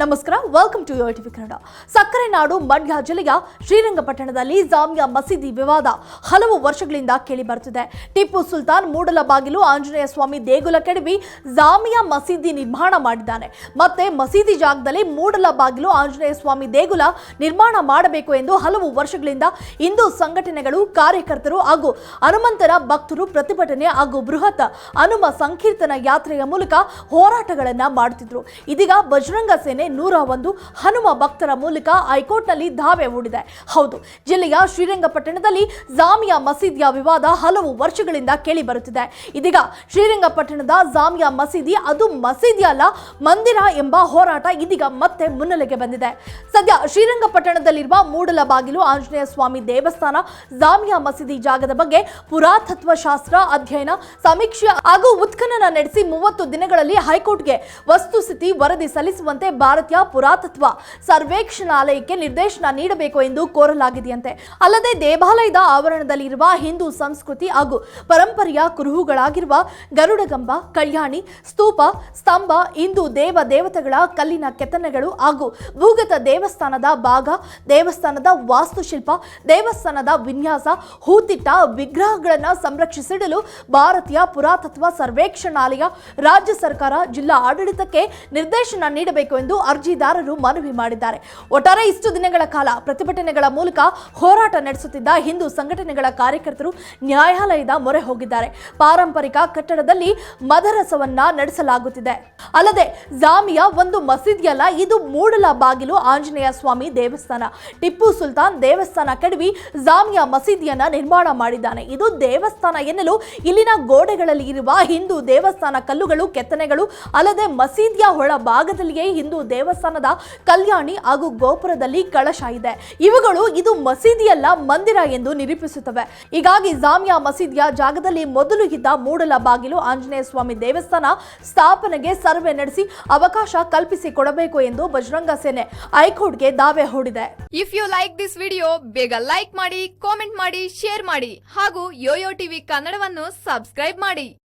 ನಮಸ್ಕಾರ, welcome to Yoyo TV Kannada. ಸಕ್ಕರೆ ನಾಡು ಮಂಡ್ಯ ಜಿಲ್ಲೆಯ ಶ್ರೀರಂಗಪಟ್ಟಣದಲ್ಲಿ ಜಾಮಿಯಾ ಮಸೀದಿ ವಿವಾದ ಹಲವು ವರ್ಷಗಳಿಂದ ಕೇಳಿ ಬರುತ್ತಿದೆ. ಟಿಪ್ಪು ಸುಲ್ತಾನ್ ಮೂಡಲಬಾಗಿಲು ಆಂಜನೇಯ ಸ್ವಾಮಿ ದೇಗುಲ ಕೆಡವಿ ಜಾಮಿಯಾ ಮಸೀದಿ ನಿರ್ಮಾಣ ಮಾಡಿದ್ದಾನೆ. ಮತ್ತೆ ಮಸೀದಿ ಜಾಗದಲ್ಲಿ ಮೂಡಲಬಾಗಿಲು ಆಂಜನೇಯ ಸ್ವಾಮಿ ದೇಗುಲ ನಿರ್ಮಾಣ ಮಾಡಬೇಕು ಎಂದು ಹಲವು ವರ್ಷಗಳಿಂದ ಹಿಂದೂ ಸಂಘಟನೆಗಳು, ಕಾರ್ಯಕರ್ತರು ಹಾಗೂ ಹನುಮಂತರ ಭಕ್ತರು ಪ್ರತಿಭಟನೆ ಹಾಗೂ ಬೃಹತ್ ಹನುಮ ಸಂಕೀರ್ತನ ಯಾತ್ರೆಯ ಮೂಲಕ ಹೋರಾಟಗಳನ್ನ ಮಾಡುತ್ತಿದ್ರು. ಇದೀಗ ಬಜರಂಗ ಸೇನೆ 101 ಹನುಮ ಭಕ್ತರ ಮೂಲಕ ಹೈಕೋರ್ಟ್ನಲ್ಲಿ ದಾವೆ ಹೂಡಿದೆ. ಹೌದು, ಜಿಲ್ಲೆಯ ಶ್ರೀರಂಗಪಟ್ಟಣದಲ್ಲಿ ಜಾಮಿಯಾ ಮಸೀದಿಯ ವಿವಾದ ಹಲವು ವರ್ಷಗಳಿಂದ ಕೇಳಿ ಬರುತ್ತಿದೆ. ಇದೀಗ ಶ್ರೀರಂಗಪಟ್ಟಣದ ಜಾಮಿಯಾ ಮಸೀದಿ ಅದು ಮಸೀದಿ ಅಲ್ಲ, ಮಂದಿರ ಎಂಬ ಹೋರಾಟ ಇದೀಗ ಮತ್ತೆ ಮುನ್ನೆಲೆಗೆ ಬಂದಿದೆ. ಸದ್ಯ ಶ್ರೀರಂಗಪಟ್ಟಣದಲ್ಲಿರುವ ಮೂಡಲಬಾಗಿಲು ಆಂಜನೇಯ ಸ್ವಾಮಿ ದೇವಸ್ಥಾನ ಜಾಮಿಯಾ ಮಸೀದಿ ಜಾಗದ ಬಗ್ಗೆ ಪುರಾತತ್ವ ಶಾಸ್ತ್ರ ಅಧ್ಯಯನ, ಸಮೀಕ್ಷೆ ಹಾಗೂ ಉತ್ಖನನ ನಡೆಸಿ 30 ದಿನಗಳಲ್ಲಿ ಹೈಕೋರ್ಟ್ಗೆ ವಸ್ತುಸ್ಥಿತಿ ವರದಿ ಸಲ್ಲಿಸುವಂತೆ ಭಾರತೀಯ ಪುರಾತತ್ವ ಸರ್ವೇಕ್ಷಣಾಲಯಕ್ಕೆ ನಿರ್ದೇಶನ ನೀಡಬೇಕು ಎಂದು ಕೋರಲಾಗಿದೆಯಂತೆ. ಅಲ್ಲದೆ ದೇವಾಲಯದ ಆವರಣದಲ್ಲಿ ಇರುವ ಹಿಂದೂ ಸಂಸ್ಕೃತಿ ಹಾಗೂ ಪರಂಪರೆಯ ಕುರುಹುಗಳಾಗಿರುವ ಗರುಡಗಂಬ, ಕಲ್ಯಾಣಿ, ಸ್ತೂಪ, ಸ್ತಂಭ, ಹಿಂದೂ ದೇವತೆಗಳ ಕಲ್ಲಿನ ಕೆತ್ತನೆಗಳು ಹಾಗೂ ಭೂಗತ ದೇವಸ್ಥಾನದ ಭಾಗ, ದೇವಸ್ಥಾನದ ವಾಸ್ತುಶಿಲ್ಪ, ದೇವಸ್ಥಾನದ ವಿನ್ಯಾಸ, ಹೂತಿಟ್ಟ ವಿಗ್ರಹಗಳನ್ನು ಸಂರಕ್ಷಿಸಿಡಲು ಭಾರತೀಯ ಪುರಾತತ್ವ ಸರ್ವೇಕ್ಷಣಾಲಯ ರಾಜ್ಯ ಸರ್ಕಾರ, ಜಿಲ್ಲಾ ಆಡಳಿತಕ್ಕೆ ನಿರ್ದೇಶನ ನೀಡಬೇಕು ಎಂದು ಅರ್ಜಿದಾರರು ಮನವಿ ಮಾಡಿದ್ದಾರೆ. ಒಟ್ಟಾರೆ ಇಷ್ಟು ದಿನಗಳ ಕಾಲ ಪ್ರತಿಭಟನೆಗಳ ಮೂಲಕ ಹೋರಾಟ ನಡೆಸುತ್ತಿದ್ದ ಹಿಂದೂ ಸಂಘಟನೆಗಳ ಕಾರ್ಯಕರ್ತರು ನ್ಯಾಯಾಲಯದ ಮೊರೆ ಹೋಗಿದ್ದಾರೆ. ಪಾರಂಪರಿಕ ಕಟ್ಟಡದಲ್ಲಿ ಮದರಸವನ್ನ ನಡೆಸಲಾಗುತ್ತಿದೆ. ಅಲ್ಲದೆ ಜಾಮಿಯಾ ಒಂದು ಮಸೀದಿಯಲ್ಲ, ಇದು ಮೂಡಲಬಾಗಿಲು ಆಂಜನೇಯ ಸ್ವಾಮಿ ದೇವಸ್ಥಾನ. ಟಿಪ್ಪು ಸುಲ್ತಾನ್ ದೇವಸ್ಥಾನ ಕೆಡವಿ ಜಾಮಿಯಾ ಮಸೀದಿಯನ್ನ ನಿರ್ಮಾಣ ಮಾಡಿದ್ದಾನೆ. ಇದು ದೇವಸ್ಥಾನ ಎನ್ನಲು ಇಲ್ಲಿನ ಗೋಡೆಗಳಲ್ಲಿ ಇರುವ ಹಿಂದೂ ದೇವಸ್ಥಾನ ಕಲ್ಲುಗಳು, ಕೆತ್ತನೆಗಳು, ಅಲ್ಲದೆ ಮಸೀದಿಯ ಒಳ ಭಾಗದಲ್ಲಿಯೇ ಹಿಂದೂ ದೇವಸ್ಥಾನದ ಕಲ್ಯಾಣಿ ಹಾಗೂ ಗೋಪುರದಲ್ಲಿ ಕಳಶ ಇದೆ. ಇವುಗಳು ಇದು ಮಸೀದಿಯಲ್ಲ, ಮಂದಿರ ಎಂದು ನಿರೂಪಿಸುತ್ತವೆ. ಹೀಗಾಗಿ ಜಾಮಿಯಾ ಮಸೀದಿಯ ಜಾಗದಲ್ಲಿ ಮೊದಲು ಇದ್ದ ಮೂಡಲಬಾಗಿಲು ಆಂಜನೇಯ ಸ್ವಾಮಿ ದೇವಸ್ಥಾನ ಸ್ಥಾಪನೆಗೆ ಸರ್ವೆ ನಡೆಸಿ ಅವಕಾಶ ಕಲ್ಪಿಸಿಕೊಡಬೇಕು ಎಂದು ಬಜರಂಗ ಸೇನೆ ಹೈಕೋರ್ಟ್ಗೆ ದಾವೆ ಹೂಡಿದೆ. If you like this video, ಬೇಗ ಲೈಕ್ ಮಾಡಿ, ಕಾಮೆಂಟ್ ಮಾಡಿ, ಶೇರ್ ಮಾಡಿ ಹಾಗೂ ಯೋಯೋ ಟಿವಿ ಕನ್ನಡವನ್ನು ಸಬ್ಸ್ಕ್ರೈಬ್ ಮಾಡಿ.